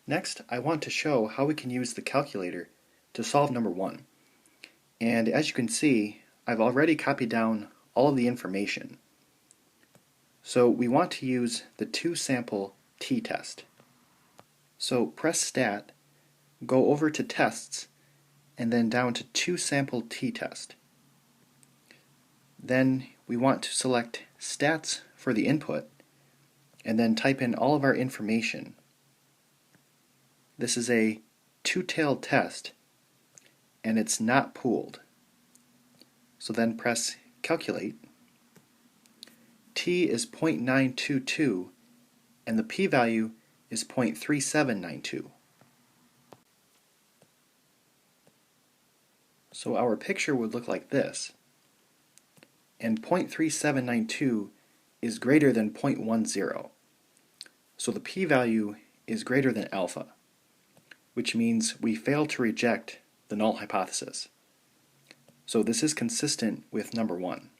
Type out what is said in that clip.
Next, I want to show how we can use the calculator to solve number 1. And as you can see, I've already copied down all of the information. So we want to use the two-sample t-test. So press Stat, go over to Tests, and then down to two-sample t-test. Then we want to select Stats for the input, and then type in all of our information. This is a two-tailed test, and it's not pooled. So then press Calculate. T is 0.922, and the p-value is 0.3792. So our picture would look like this, and 0.3792 is greater than 0.10. So the p-value is greater than alpha, which means we fail to reject the null hypothesis. So this is consistent with number 1.